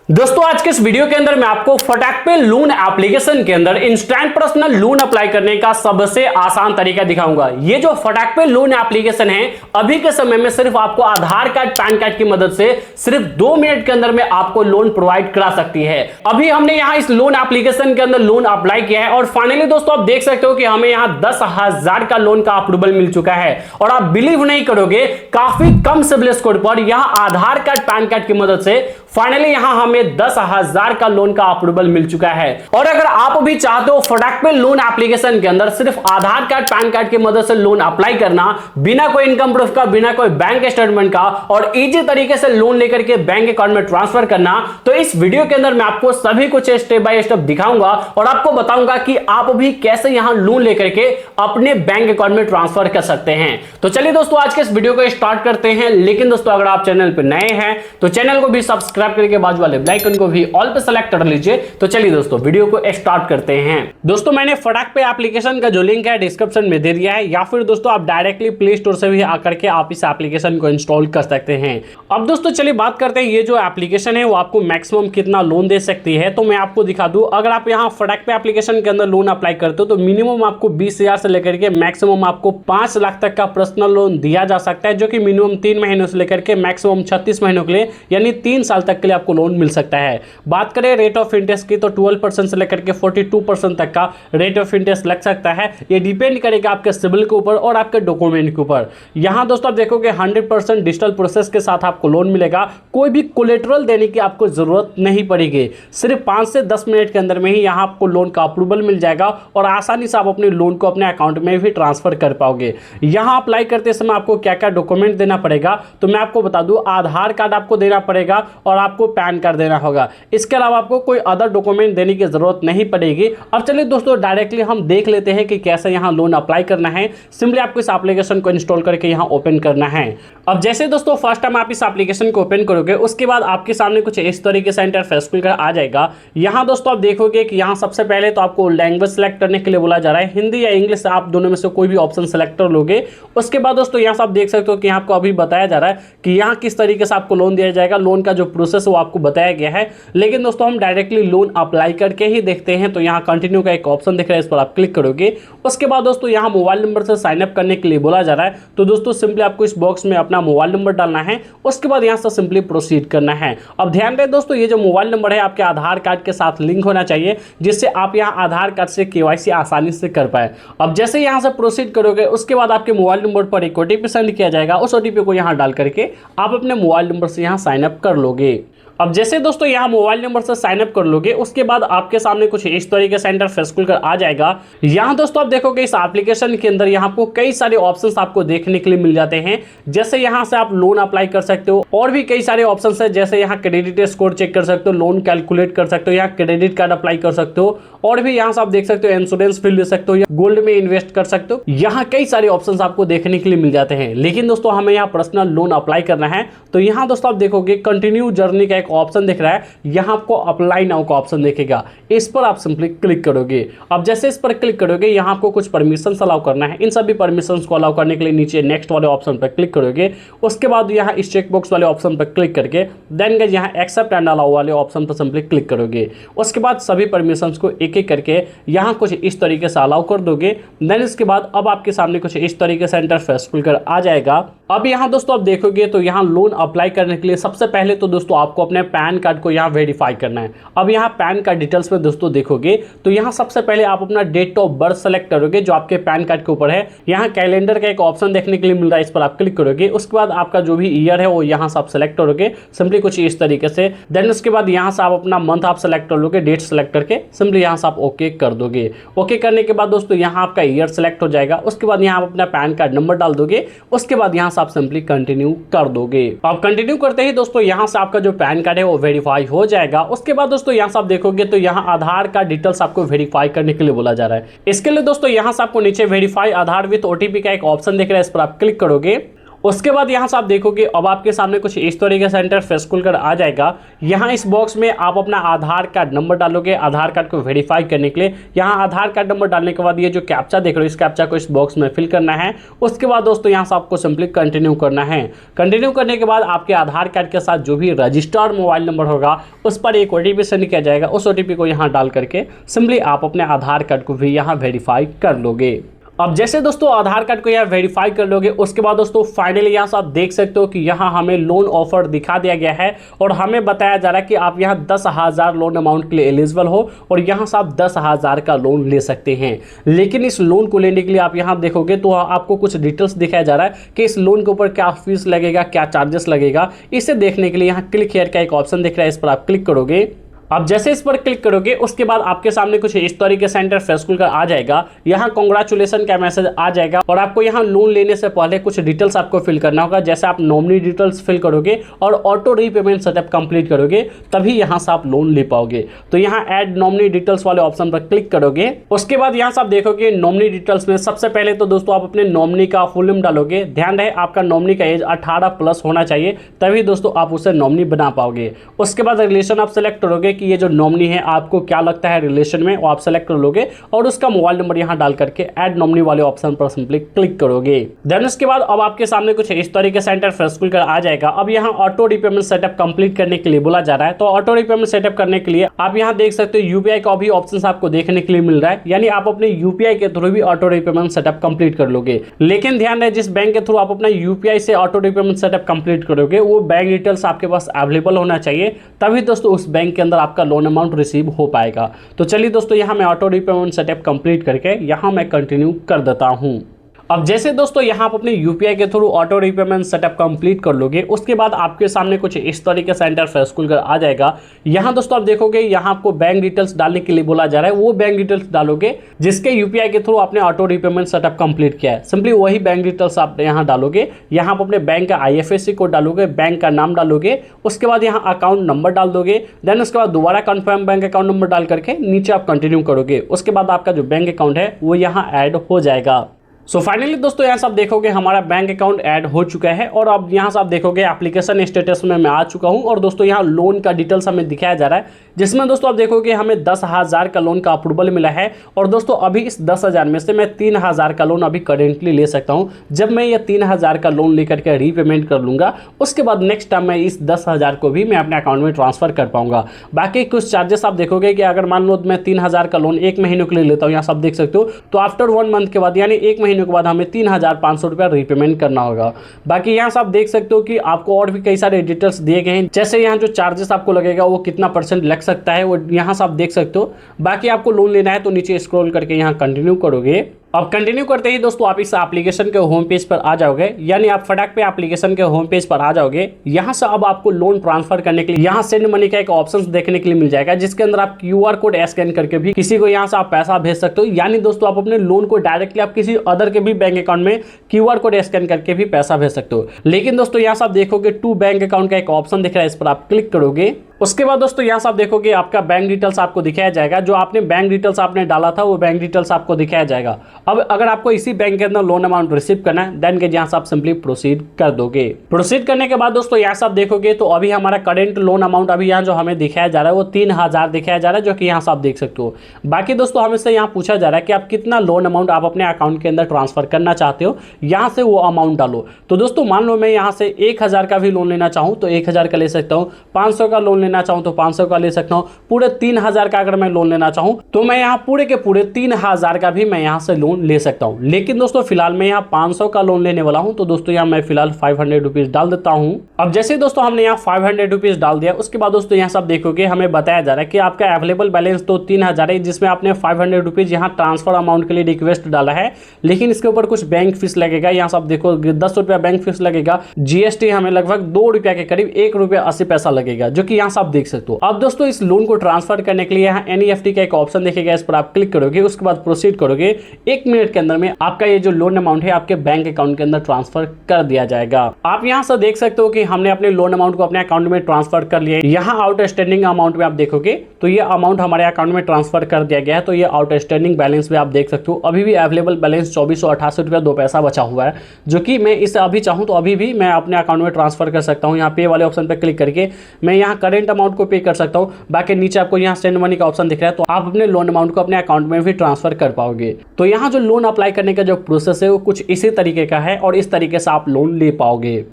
दोस्तों आज के इस वीडियो के अंदर मैं आपको फटाक पे लोन एप्लीकेशन के अंदर इंस्टेंट पर्सनल लोन अप्लाई करने का सबसे आसान तरीका दिखाऊंगा। ये जो फटाक पे लोन एप्लीकेशन है अभी के समय में सिर्फ आपको आधार कार्ड पैन कार्ड की मदद से सिर्फ 2 मिनट के अंदर में आपको लोन प्रोवाइड करा सकती है। अभी हमने यहाँ इस लोन एप्लीकेशन के अंदर लोन अप्लाई किया है और फाइनली दोस्तों आप देख सकते हो कि हमें यहाँ 10,000 का लोन का अप्रूवल मिल चुका है। और आप बिलीव नहीं करोगे, काफी कम सिबिल स्कोर पर यहाँ आधार कार्ड पैन कार्ड की मदद से फाइनली यहां हमें 10,000 का लोन का अप्रूवल मिल चुका है। और अगर आप भी चाहते हो फटाक पे लोन एप्लीकेशन के अंदर सिर्फ आधार कार्ड पैन कार्ड की मदद से लोन अप्लाई करना, बिना कोई इनकम प्रूफ का, बिना कोई बैंक स्टेटमेंट का, और इजी तरीके से लोन लेकर के बैंक अकाउंट में ट्रांसफर करना, तो इस वीडियो के अंदर मैं आपको सभी कुछ स्टेप बाय स्टेप दिखाऊंगा और आपको बताऊंगा कि आप भी कैसे यहां लोन लेकर के अपने बैंक अकाउंट में ट्रांसफर कर सकते हैं। तो चलिए दोस्तों आज के इस वीडियो को स्टार्ट करते हैं। लेकिन दोस्तों अगर आप चैनल पर नए हैं तो चैनल को भी सब्सक्राइब करके बाजू वाले बेल आइकन को भी ऑल पे सेलेक्ट कर लीजिए। तो चलिए दोस्तों वीडियो को स्टार्ट करते हैं। दोस्तों मैंने फटाक पे एप्लीकेशन का जो लिंक है डिस्क्रिप्शन में दे दिया है, या फिर दोस्तों आप डायरेक्टली प्ले स्टोर से भी आकर के आप इस एप्लीकेशन को इंस्टॉल कर सकते हैं। अब दोस्तों चलिए बात करते हैं ये जो एप्लीकेशन है वो आपको मैक्सिमम कितना लोन दे सकती है। तो मैं आपको दिखा दूं, अगर आप यहाँ फटाक पे एप्लीकेशन के अंदर लोन अप्लाई करते हो तो मिनिमम आपको 20,000 से लेकर के मैक्सिमम आपको 5 लाख तक का पर्सनल लोन दिया जा सकता है, जो कि मिनिमम 3 महीनों से लेकर के मैक्सिमम 36 महीनों के लिए यानी 3 साल तक के लिए आपको लोन मिल सकता है। बात करें रेट ऑफ इंटरेस्ट की तो 12% से लेकर के 42% तक का रेट ऑफ इंटरेस्ट लग सकता है। ये डिपेंड करेगा आपके सिबिल के ऊपर और आपके डॉक्यूमेंट के ऊपर। यहां दोस्तों आप देखोगे 100% डिजिटल प्रोसेस के साथ आपको लोन मिलेगा। कोई भी कोलेटरल देने की आपको जरूरत नहीं पड़ेगी। सिर्फ 5 से 10 मिनट के अंदर में ही यहां आपको लोन का अप्रूवल मिल जाएगा और आसानी से आप अपने लोन को अपने अकाउंट में भी ट्रांसफर कर पाओगे। यहां अप्लाई करते समय आपको क्या क्या डॉक्यूमेंट देना पड़ेगा तो मैं आपको बता दूं, आधार कार्ड आपको देना पड़ेगा और आपको पैन कार्ड देना होगा। इसके अलावा आपको कोई अदर डॉक्यूमेंट देने की जरूरत नहीं पड़ेगी। अब चलिए दोस्तों डायरेक्टली हम देख लेते हैं कि कैसे यहां लोन अप्लाई करना है। सिंपली आपको इस एप्लीकेशन को इंस्टॉल करके यहां ओपन करना है। अब जैसे दोस्तों फर्स्ट टाइम आप इस एप्लीकेशन को ओपन करोगे उसके बाद आपके सामने कुछ इस तरीके से इंटरफेस खुलकर आ जाएगा। यहां दोस्तों आप देखोगे कि यहां सबसे पहले तो आपको लैंग्वेज सेलेक्ट करने के लिए बोला जा रहा है, हिंदी या इंग्लिश, आप दोनों में से कोई भी ऑप्शन सेलेक्ट कर लोगे। उसके बाद दोस्तों यहां से आप देख सकते हो कि आपको अभी बताया जा रहा है कि यहां किस तरीके से आपको लोन दिया जाएगा। लोन का जो प्रोसेस वो आपको बताया गया है। लेकिन दोस्तों हम डायरेक्टली लोन अप्लाई करके ही देखते हैं। तो यहाँ कंटिन्यू का एक ऑप्शन दिख रहा है, इस पर आप क्लिक करोगे। उसके बाद दोस्तों यहाँ मोबाइल नंबर से साइन अप करने के लिए बोला जा रहा है। तो दोस्तों सिंपली आपको इस बॉक्स में अपना मोबाइल नंबर डालना है। उसके बाद यहाँ से सिंपली प्रोसीड करना है। अब ध्यान दें दोस्तों, ये जो मोबाइल नंबर है आपके आधार कार्ड के साथ लिंक होना चाहिए, जिससे आप यहाँ आधार कार्ड से केवाईसी आसानी से कर पाए। अब जैसे यहाँ से प्रोसीड करोगे उसके बाद आपके मोबाइल नंबर पर एक OTP सेंड किया जाएगा। उस OTP को यहाँ डाल करके आप अपने मोबाइल नंबर से यहाँ साइन अप कर लोगे। अब जैसे दोस्तों यहाँ मोबाइल नंबर से साइन अप कर लोगे उसके बाद आपके सामने कुछ इस तरीके से इंटरफेस खुलकर आ जाएगा। यहाँ दोस्तों आप देखोगे इस एप्लीकेशन के अंदर यहाँ आपको कई सारे ऑप्शंस आपको देखने के लिए मिल जाते हैं। जैसे यहाँ से आप लोन अप्लाई कर सकते हो और भी कई सारे ऑप्शंस है। जैसे यहाँ क्रेडिट स्कोर चेक कर सकते हो, लोन कैलकुलेट कर सकते हो, यहाँ क्रेडिट कार्ड अप्लाई कर सकते हो, और भी यहाँ से आप देख सकते हो इंश्योरेंस फिल ले सकते हो या गोल्ड में इन्वेस्ट कर सकते हो। यहाँ कई सारे ऑप्शंस आपको देखने के लिए मिल जाते हैं। लेकिन दोस्तों हमें यहाँ पर्सनल लोन अप्लाई करना है तो यहाँ दोस्तों आप देखोगे कंटिन्यू जर्नी का एक ऑप्शन दिख रहा है। यहाँ आपको अप्लाई नाउ का ऑप्शन दिखेगा, इस पर आप सिंपली क्लिक करोगे। अब जैसे इस पर क्लिक करोगे यहाँ आपको कुछ परमिशंस अलाउ करना है। इन सभी परमिशंस को अलाउ करने के लिए नीचे नेक्स्ट वाले ऑप्शन पर क्लिक करोगे। उसके बाद यहाँ इस चेक बॉक्स वाले ऑप्शन पर क्लिक करके देन गाइस यहाँ एक्सेप्ट एंड अलाउ वाले ऑप्शन पर सिंपली क्लिक करोगे। उसके बाद सभी परमिशंस को एक एक करके यहाँ कुछ इस तरीके से अलाउ कर दोगे। देन इसके बाद अब आपके सामने कुछ इस तरीके से इंटरफेस खुलकर आ जाएगा। अब यहाँ दोस्तों आप देखोगे तो यहाँ लोन अप्लाई करने के लिए सबसे पहले तो दोस्तों आपको अपने पैन कार्ड को यहाँ वेरीफाई करना है। अब यहाँ पैन कार्ड डिटेल्स में दोस्तों देखोगे तो यहाँ सबसे पहले आप अपना डेट ऑफ बर्थ सेलेक्ट करोगे जो आपके पैन कार्ड के ऊपर है। यहाँ कैलेंडर का एक ऑप्शन देखने के लिए मिल रहा है, इस पर आप क्लिक करोगे। उसके बाद आपका जो भी ईयर है वो यहाँ से आप सेलेक्ट करोगे सिंपली कुछ इस तरीके से। देन उसके बाद यहाँ से आप अपना मंथ आप सेलेक्ट कर लोगे, डेट सेलेक्ट करके सिंपली यहाँ से आप ओके कर दोगे। ओके करने के बाद दोस्तों यहाँ आपका ईयर सेलेक्ट हो जाएगा। उसके बाद यहाँ आप अपना पैन कार्ड नंबर डाल दोगे। उसके बाद यहाँ से आप सिंपली कंटिन्यू कर दोगे। अब कंटिन्यू करते ही दोस्तों यहाँ से आपका जो पैन कार्ड है वो वेरीफाई हो जाएगा। उसके बाद दोस्तों यहाँ से आप देखोगे तो यहाँ आधार कार्ड डिटेल्स आपको वेरीफाई करने के लिए बोला जा रहा है। इसके लिए दोस्तों यहाँ से आपको नीचे वेरीफाई आधार विद OTP का एक ऑप्शन दिख रहा है, इस पर आप क्लिक करोगे। उसके बाद यहाँ से आप देखोगे अब आपके सामने कुछ इस तरीके से इंटरफेस खुलकर आ जाएगा। यहाँ इस बॉक्स में आप अपना आधार कार्ड नंबर डालोगे आधार कार्ड को वेरीफाई करने के लिए। यहाँ आधार कार्ड नंबर डालने के बाद ये जो कैप्चा देख रहे हो इस कैप्चा को इस बॉक्स में फिल करना है। उसके बाद दोस्तों यहाँ से आपको सिंपली कंटिन्यू करना है। कंटिन्यू करने के बाद आपके आधार कार्ड के साथ जो भी रजिस्टर्ड मोबाइल नंबर होगा उस पर एक OTP सेंड किया जाएगा। उस OTP को यहाँ डाल करके सिंपली आप अपने आधार कार्ड को भी यहाँ वेरीफाई कर लोगे। अब जैसे दोस्तों आधार कार्ड को यहाँ वेरीफाई कर लोगे उसके बाद दोस्तों फाइनली यहाँ से आप देख सकते हो कि यहाँ हमें लोन ऑफर दिखा दिया गया है और हमें बताया जा रहा है कि आप यहाँ 10,000 लोन अमाउंट के लिए एलिजिबल हो और यहाँ से आप 10,000 का लोन ले सकते हैं। लेकिन इस लोन को लेने के लिए आप यहाँ देखोगे तो आपको कुछ डिटेल्स दिखाया जा रहा है कि इस लोन के ऊपर क्या फीस लगेगा, क्या चार्जेस लगेगा। इसे देखने के लिए यहाँ क्लिक हियर का एक ऑप्शन दिख रहा है, इस पर आप क्लिक करोगे। अब जैसे इस पर क्लिक करोगे उसके बाद आपके सामने कुछ इस तरीके से इंटरफेस खुलकर आ जाएगा। यहाँ कांग्रेचुलेशन का मैसेज आ जाएगा और आपको यहाँ लोन लेने से पहले कुछ डिटेल्स आपको फिल करना होगा। जैसे आप नॉमिनी डिटेल्स फिल करोगे और ऑटो रीपेमेंट सेटअप कंप्लीट करोगे तभी यहाँ से आप लोन ले पाओगे। तो यहाँ ऐड नॉमिनी डिटेल्स वाले ऑप्शन पर क्लिक करोगे। उसके बाद यहाँ से आप देखोगे नॉमिनी डिटेल्स में सबसे पहले तो दोस्तों आप अपने नॉमिनी का फुल नेम डालोगे। ध्यान रहे आपका नॉमिनी का एज 18+ होना चाहिए, तभी दोस्तों आप उसे नॉमिनी बना पाओगे। उसके बाद रिलेशन आप सेलेक्ट करोगे कि ये जो नॉमिनी है आपको क्या लगता है रिलेशन में, वो आप सेलेक्ट कर लोगे और उसका मोबाइल नंबर यहां डाल करके ऐड नॉमिनी वाले ऑप्शन पर सिंपली क्लिक करोगे। देन उसके बाद अब आपके सामने कुछ इस तरीके से इंटरफेस खुलकर आ जाएगा। अब यहां ऑटो रीपेमेंट सेटअप कंप्लीट करने के लिए बोला जा रहा है। तो ऑटो रीपेमेंट सेटअप करने के लिए आप यहां देख सकते हो यूपीआई का भी ऑप्शन आपको देखने के लिए मिल रहा है, यानी आप अपने यूपीआई के थ्रू भी ऑटो रीपेमेंट सेटअप कंप्लीट कर लोगे। लेकिन ध्यान रहे जिस बैंक के थ्रू आप अपना यूपीआई से ऑटो रीपेमेंट सेटअप कंप्लीट करोगे वो बैंक डिटेल्स आपके पास अवेलेबल होना चाहिए, तभी दोस्तों उस बैंक के अंदर आपका लोन अमाउंट रिसीव हो पाएगा। तो चलिए दोस्तों यहाँ मैं ऑटो रीपेमेंट सेटअप कंप्लीट करके यहाँ मैं कंटिन्यू कर देता हूँ। अब जैसे दोस्तों यहाँ आप अपने यूपीआई के through auto repayment setup complete कर लोगे उसके बाद आपके सामने कुछ इस तरीके से इंटरफेस खुलकर आ जाएगा। यहाँ दोस्तों आप देखोगे यहाँ आपको बैंक डिटेल्स डालने के लिए बोला जा रहा है। वो बैंक डिटेल्स डालोगे जिसके यूपीआई के थ्रू आपने ऑटो रीपेमेंट सेटअप कंप्लीट किया है। सिंपली वही बैंक डिटेल्स आप यहाँ डालोगे। यहाँ आप अपने बैंक का IFSC कोड डालोगे, बैंक का नाम डालोगे, उसके बाद यहाँ अकाउंट नंबर डाल दोगे। देन उसके बाद दोबारा कंफर्म बैंक अकाउंट नंबर डाल करके नीचे आप कंटिन्यू करोगे। उसके बाद आपका जो बैंक अकाउंट है वो यहाँ ऐड हो जाएगा। सो फाइनली दोस्तों यहाँ से आप देखोगे हमारा बैंक अकाउंट ऐड हो चुका है और अब यहाँ से आप देखोगे एप्लीकेशन स्टेटस में मैं आ चुका हूँ और दोस्तों यहाँ लोन का डिटेल्स हमें दिखाया जा रहा है, जिसमें दोस्तों आप देखोगे हमें 10,000 का लोन का अप्रूवल मिला है। और दोस्तों अभी इस 10,000 में से मैं 3,000 का लोन अभी करेंटली ले सकता हूँ। जब मैं ये 3,000 का लोन लेकर के रीपेमेंट कर लूँगा उसके बाद नेक्स्ट टाइम मैं इस 10,000 को भी मैं अपने अकाउंट में ट्रांसफर कर पाऊंगा। बाकी कुछ चार्जेस आप देखोगे कि अगर मान लो मैं 3,000 का लोन 1 महीने के लिए लेता हूँ, यहाँ सब देख सकते हो, तो आफ्टर 1 मंथ के बाद यानी 1 महीने के बाद हमें 3,500 रुपया रीपेमेंट करना होगा। बाकी यहाँ से आप देख सकते हो कि आपको और भी कई सारे डिटेल्स दिए गए हैं, जैसे यहाँ जो चार्जेस आपको लगेगा वो कितना % लग सकता है वो यहाँ से आप देख सकते हो। बाकी आपको लोन लेना है तो नीचे स्क्रॉल करके यहाँ कंटिन्यू करोगे। अब कंटिन्यू करते ही दोस्तों आप इस एप्लीकेशन के होम पेज पर आ जाओगे, यानी आप फटाक पे एप्लीकेशन के होम पेज पर आ जाओगे। यहाँ से अब आपको लोन ट्रांसफर करने के लिए यहाँ सेंड मनी का एक ऑप्शन देखने के लिए मिल जाएगा, जिसके अंदर आप QR कोड स्कैन करके भी किसी को यहाँ से आप पैसा भेज सकते हो। यानी दोस्तों आप अपने लोन को डायरेक्टली आप किसी अदर के भी बैंक अकाउंट में QR कोड स्कैन करके भी पैसा भेज सकते हो। लेकिन दोस्तों यहाँ से आप देखोगे टू बैंक अकाउंट का एक ऑप्शन दिख रहा है, इस पर आप क्लिक करोगे। उसके बाद दोस्तों यहाँ से आप देखोगे आपका बैंक डिटेल्स आपको दिखाया जाएगा। जो आपने बैंक डिटेल्स आपने डाला था वो बैंक डिटेल्स आपको दिखाया जाएगा। अब अगर आपको इसी बैंक के अंदर लोन अमाउंट रिसीव करना है देन के यहाँ से आप सिंपली प्रोसीड कर दोगे। प्रोसीड करने के बाद दोस्तों यहाँ से आप देखोगे तो अभी हमारा करेंट लोन अमाउंट अभी यहाँ जो हमें दिखाया जा रहा है वो 3,000 दिखाया जा रहा है, जो कि यहाँ से आप देख सकते हो। बाकी दोस्तों हमें से यहाँ पूछा जा रहा है कि आप कितना लोन अमाउंट आप अपने अकाउंट के अंदर ट्रांसफर करना चाहते हो, यहाँ से वो अमाउंट डालो। तो दोस्तों मान लो मैं यहाँ से 1,000 का भी लोन लेना चाहूँ तो 1,000 का ले सकता हूँ, 500 का लोन लेना चाहूँ तो 500 का ले सकता हूँ, पूरे 3,000 का अगर मैं लोन लेना चाहूँ तो मैं यहाँ पूरे के पूरे 3,000 का भी मैं यहाँ से लोन ले सकता हूँ। लेकिन दोस्तों फिलहाल मैं यहाँ 500 का लोन लेने वाला हूँ, तो दोस्तों यहाँ मैं फिलहाल 500 रुपीज डाल देता हूँ। अब जैसे दोस्तों हमने यहाँ 500 रुपीज डाल दिया उसके बाद दोस्तों यहाँ सब देखोगे हमें बताया जा रहा है कि आपका अवेलेबल बैलेंस तो 3,000 है, जिसमें आपने 500 रुपीज यहाँ ट्रांसफर अमाउंट के लिए रिक्वेस्ट डाला है, लेकिन इसके ऊपर कुछ बैंक फीस लगेगा। यहाँ सब देखो 10 रुपया बैंक फीस लगेगा, GST हमें लगभग 2 रुपया के करीब 1 रुपया 80 पैसा लगेगा, जो कि यहाँ से आप देख सकते हो। अब दोस्तों इस लोन को ट्रांसफर करने के लिए यहाँ NEFT का एक ऑप्शन दिखेगा, इस पर आप क्लिक करोगे। उसके बाद प्रोसीड करोगे। एक 1 मिनट के अंदर में आपका ये जो लोन अमाउंट है आपके बैंक अकाउंट के अंदर ट्रांसफर कर दिया जाएगा। आप यहाँ से देख सकते हो कि हमने अपने लोन अमाउंट को अपने अकाउंट में ट्रांसफर कर लिया है। यहाँ आउटस्टैंडिंग अमाउंट में आप देखोगे तो ये अमाउंट हमारे अकाउंट में ट्रांसफर कर दिया गया है। तो ये आउटस्टैंडिंग बैलेंस में आप देख सकते हो अभी भी अवेलेबल बैलेंस 2488 रुपया 2 पैसा बचा हुआ है, जो कि मैं इसे अभी चाहूँ तो अभी भी मैं अपने अकाउंट में ट्रांसफर कर सकता हूँ। यहाँ पे वाले ऑप्शन पर क्लिक करके मैं यहाँ करेंट अमाउंट को पे कर सकता हूँ। बाकी नीचे आपको यहाँ सेंड मनी का ऑप्शन दिख रहा है, तो आप अपने लोन अमाउंट को अपने अकाउंट में भी ट्रांसफर कर पाओगे। तो यहाँ जो लोन अप्लाई करने का जो प्रोसेस है वो कुछ इसी तरीके का है और इस तरीके से आप लोन ले पाओगे।